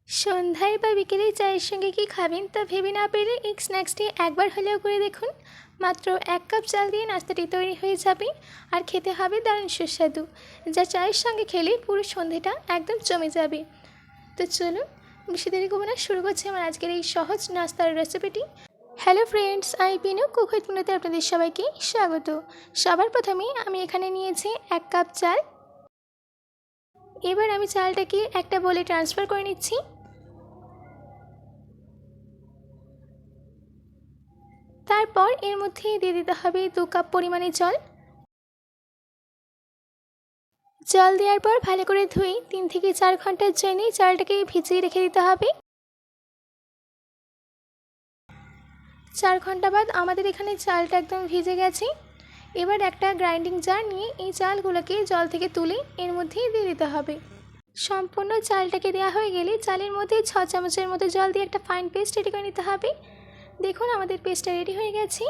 সন্ধ্যায় বা বিকেলে চায়ের সঙ্গে কি খাবেন তা ভেবে না পেরে এই স্ন্যাক্সটি একবার হলেও করে দেখুন। মাত্র 1 কাপ চাল দিয়ে নাস্তাটি তৈরি হয়ে যাবে আর খেতে হবে দারুণ সুস্বাদু, যা চায়ের সঙ্গে খেলে পুরো সন্ধেটা একদম জমে যাবে। তো চলুন বেশি দেরি করব না, শুরু করছি আমার আজকের এই সহজ নাস্তার রেসিপিটি। হ্যালো ফ্রেন্ডস, আই পিনু কুক উইথ মিনুতে আপনাদের সবাইকে স্বাগত। সবার প্রথমে আমি এখানে নিয়েছি 1 কাপ চাল। এবার আমি চালটাকে একটা বোলে ট্রান্সফার করে নিচ্ছি। তারপর এর মধ্যে দিয়ে দিতে হবে 2 কাপ পরিমাণে জল। জল দেওয়ার পর ভালো করে ধুয়ে 3 থেকে 4 ঘন্টার জন্য চালটাকে ভিজিয়ে রেখে দিতে হবে। 4 ঘন্টা বাদ আমাদের এখানে চালটা একদম ভিজে গেছে। এবার একটা গ্রাইন্ডিং জার নিয়ে এই চালগুলোকে জল থেকে তুলে এর মধ্যেই দিয়ে দিতে হবে। সম্পূর্ণ চালটাকে দেওয়া হয়ে গেলে চালের মধ্যে 6 চামচের মতো জল দিয়ে একটা ফাইন পেস্ট রেডি করে নিতে হবে। দেখুন আমাদের পেস্টটা রেডি হয়ে গেছে।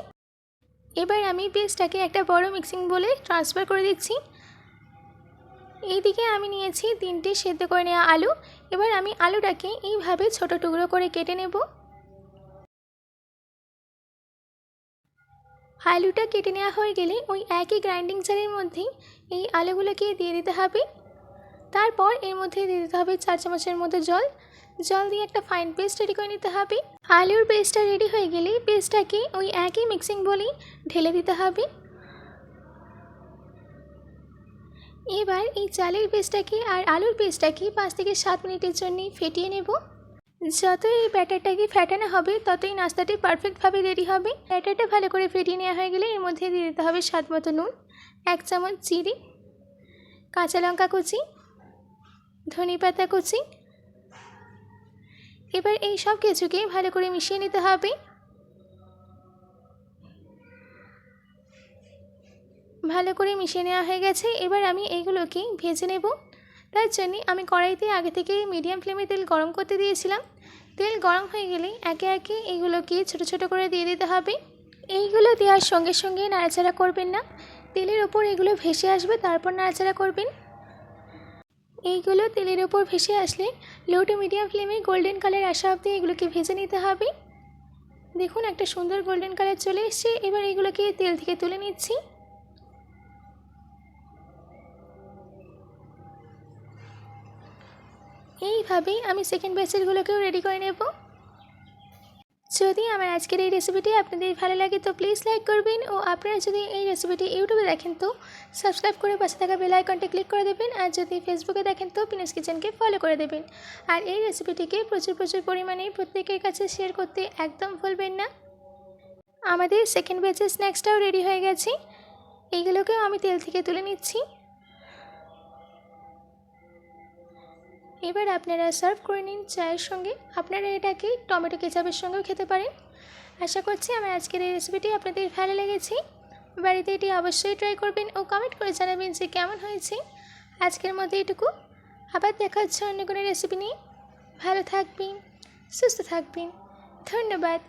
এবার আমি পেস্টটাকে একটা বড় মিক্সিং বোলে ট্রান্সফার করে দিচ্ছি। এইদিকে আমি নিয়েছি 3টে সেদ্ধ করে নেওয়া আলু। এবার আমি আলুটাকে এইভাবে ছোট টুকরো করে কেটে নেব। আলুটা কেটে নেওয়া হয়ে গেলে ওই একই গ্রাইন্ডিং জারের মধ্যেই এই আলুগুলোকে দিয়ে দিতে হবে। তারপর এর মধ্যে দিয়ে দিতে হবে 4 চামচের মতো জল। জল দিয়ে একটা ফাইন পেস্ট রেডি করে নিতে হবে। আলুর পেস্টটা রেডি হয়ে গেলে পেস্টটাকে ওই একই মিক্সিং বলেই ঢেলে দিতে হবে। এবার এই চালের পেস্টটাকে আর আলুর পেস্টটাকে 5 থেকে 7 মিনিটের জন্য ফেটিয়ে নেব। যত এই ব্যাটারটাকে ফেটানো হবে ততই নাস্তাটি পারফেক্টভাবে রেডি হবে। ব্যাটারটা ভালো করে ফেটিয়ে নেওয়া হয়ে গেলে এর মধ্যে দিয়ে দিতে হবে স্বাদ মতো নুন, 1 চামচ জিরে, কাঁচা লঙ্কা কুচি, ধনেপাতা কুচি। এবার এই সব কিছুকে ভালো করে মিশিয়ে নিতে হবে। ভালো করে মিশিয়ে নেওয়া হয়ে গেছে। এবার আমি এইগুলোকে ভেজে নেব। তার জন্য আমি কড়াইতে আগে থেকে মিডিয়াম ফ্লেমে তেল গরম করতে দিয়েছিলাম। তেল গরম হয়ে গেলে একে একে এইগুলোকে ছোট ছোট করে দিয়ে দিতে হবে। এইগুলো দেওয়ার সঙ্গে সঙ্গে নাড়াচাড়া করবেন না, তেলের ওপর এগুলো ভেসে আসবে, তারপর নাড়াচাড়া করবেন। এইগুলো তেলের ওপর ভেসে আসলে লো টু মিডিয়াম ফ্লেমে গোল্ডেন কালার আসা অবধি এগুলোকে ভেজে নিতে হবে। দেখুন একটা সুন্দর গোল্ডেন কালার চলে এসছে। এবার এগুলোকে তেল থেকে তুলে নিচ্ছি। এইভাবেই আমি সেকেন্ড ব্যাচেরগুলোকেও রেডি করে নেব। যদি আমার আজকের এই রেসিপিটি আপনাদের ভালো লাগে তো প্লিজ লাইক করবেন, ও আপনারা যদি এই রেসিপিটি ইউটিউবে দেখেন তো সাবস্ক্রাইব করে পাশে থাকা বেল আইকনটা ক্লিক করে দেবেন, আর যদি ফেসবুকে দেখেন তো পিনুস কিচেনকে ফলো করে দেবেন। আর এই রেসিপিটিকে প্রচুর পরিমাণে প্রত্যেকের কাছে শেয়ার করতে একদম ভুলবেন না। আমাদের সেকেন্ড ব্যাচের স্ন্যাক্সটাও রেডি হয়ে গেছে। এইগুলোকেও আমি তেল থেকে তুলে নিচ্ছি। এবার আপনারা সার্ভ করে নিন চায়ের সঙ্গে। আপনারা এটাকে টমেটো কেচাপের সঙ্গেও খেতে পারেন। আশা করছি আমার আজকের এই রেসিপিটি আপনাদের ভালো লেগেছে। বাড়িতে এটি অবশ্যই ট্রাই করবেন ও কমেন্ট করে জানাবেন যে কেমন হয়েছে। আজকের মতো এটুকু, আবার দেখা হচ্ছে অন্য কোনো রেসিপি নিয়ে। ভালো থাকবেন, সুস্থ থাকবেন। ধন্যবাদ।